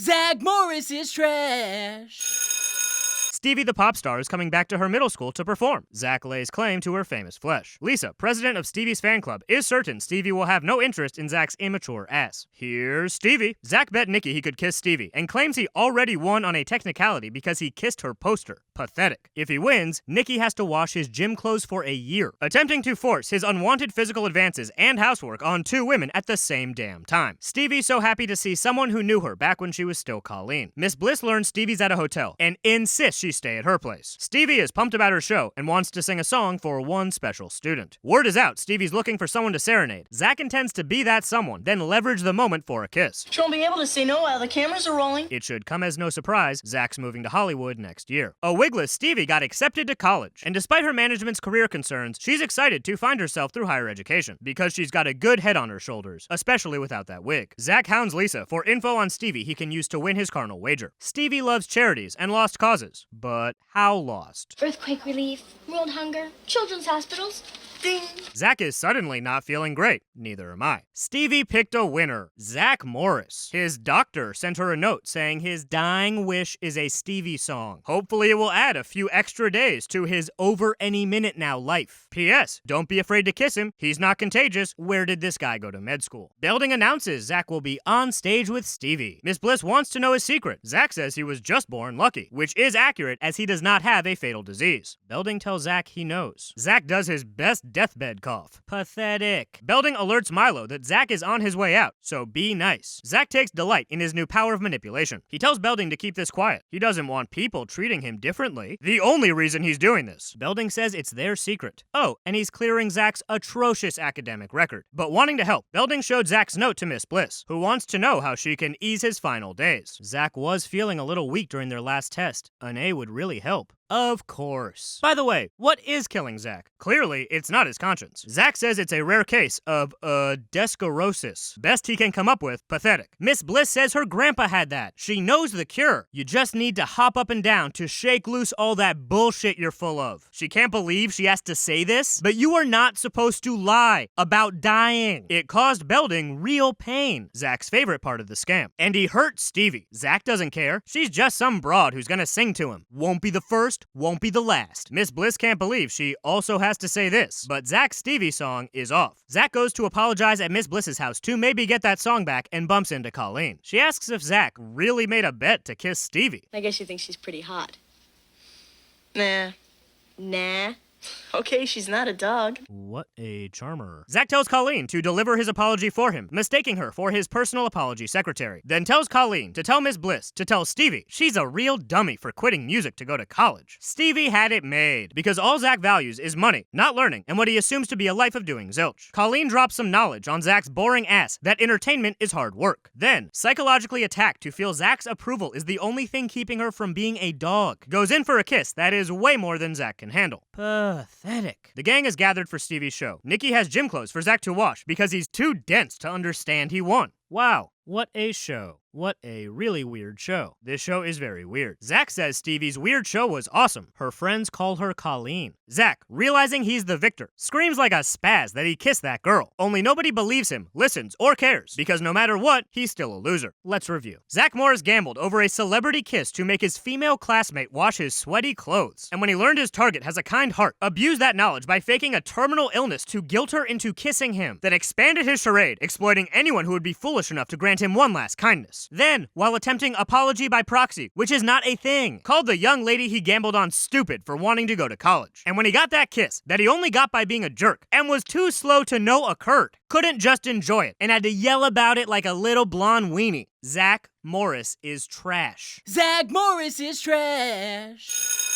Zack Morris is trash. Stevie the pop star is coming back to her middle school to perform. Zack lays claim to her famous flesh. Lisa, president of Stevie's fan club, is certain Stevie will have no interest in Zack's immature ass. Here's Stevie. Zack bet Nikki he could kiss Stevie and claims he already won on a technicality because he kissed her poster. Pathetic. If he wins, Nikki has to wash his gym clothes for a year, attempting to force his unwanted physical advances and housework on two women at the same damn time. Stevie's so happy to see someone who knew her back when she was still Colleen. Miss Bliss learns Stevie's at a hotel and insists she stay at her place. Stevie is pumped about her show and wants to sing a song for one special student. Word is out Stevie's looking for someone to serenade. Zack intends to be that someone, then leverage the moment for a kiss. She won't be able to say no while the cameras are rolling. It should come as no surprise, Zack's moving to Hollywood next year. A wigless Stevie got accepted to college, and despite her management's career concerns, she's excited to find herself through higher education, because she's got a good head on her shoulders, especially without that wig. Zack hounds Lisa for info on Stevie he can use to win his carnal wager. Stevie loves charities and lost causes, but how lost? Earthquake relief, world hunger, children's hospitals. Ding. Zack is suddenly not feeling great. Neither am I. Stevie picked a winner, Zack Morris. His doctor sent her a note saying his dying wish is a Stevie song. Hopefully it will add a few extra days to his over any minute now life. P.S. Don't be afraid to kiss him. He's not contagious. Where did this guy go to med school? Belding announces Zack will be on stage with Stevie. Miss Bliss wants to know his secret. Zack says he was just born lucky, which is accurate as he does not have a fatal disease. Belding tells Zack he knows. Zack does his best deathbed cough. Pathetic. Belding alerts Milo that Zack is on his way out, so be nice. Zack takes delight in his new power of manipulation. He tells Belding to keep this quiet. He doesn't want people treating him differently. The only reason he's doing this. Belding says it's their secret. Oh, and he's clearing Zack's atrocious academic record. But wanting to help, Belding showed Zack's note to Miss Bliss, who wants to know how she can ease his final days. Zack was feeling a little weak during their last test. An A would really help. Of course. By the way, what is killing Zack? Clearly, it's not his conscience. Zack says it's a rare case of, descorosis. Best he can come up with, pathetic. Miss Bliss says her grandpa had that. She knows the cure. You just need to hop up and down to shake loose all that bullshit you're full of. She can't believe she has to say this, but you are not supposed to lie about dying. It caused Belding real pain, Zack's favorite part of the scam. And he hurt Stevie. Zack doesn't care. She's just some broad who's gonna sing to him. Won't be the first, won't be the last. Miss Bliss can't believe she also has to say this, but Zack's Stevie song is off. Zack goes to apologize at Miss Bliss's house to maybe get that song back and bumps into Colleen. She asks if Zack really made a bet to kiss Stevie. I guess you think she's pretty hot. Nah. Okay, she's not a dog. What a charmer. Zack tells Colleen to deliver his apology for him, mistaking her for his personal apology secretary. Then tells Colleen to tell Miss Bliss to tell Stevie she's a real dummy for quitting music to go to college. Stevie had it made, because all Zack values is money, not learning, and what he assumes to be a life of doing zilch. Colleen drops some knowledge on Zack's boring ass that entertainment is hard work. Then, psychologically attacked to feel Zack's approval is the only thing keeping her from being a dog. Goes in for a kiss that is way more than Zack can handle. Pathetic. The gang is gathered for Stevie's show. Nikki has gym clothes for Zack to wash because he's too dense to understand he won. Wow, what a show. What a really weird show. This show is very weird. Zack says Stevie's weird show was awesome. Her friends call her Colleen. Zack, realizing he's the victor, screams like a spaz that he kissed that girl. Only nobody believes him, listens, or cares, because no matter what, he's still a loser. Let's review. Zack Morris gambled over a celebrity kiss to make his female classmate wash his sweaty clothes. And when he learned his target has a kind heart, abused that knowledge by faking a terminal illness to guilt her into kissing him. Then expanded his charade, exploiting anyone who would be foolish enough to grant him one last kindness. Then, while attempting apology by proxy, which is not a thing, called the young lady he gambled on stupid for wanting to go to college. And when he got that kiss, that he only got by being a jerk, and was too slow to know occurred, couldn't just enjoy it, and had to yell about it like a little blonde weenie. Zack Morris is trash. Zack Morris is trash.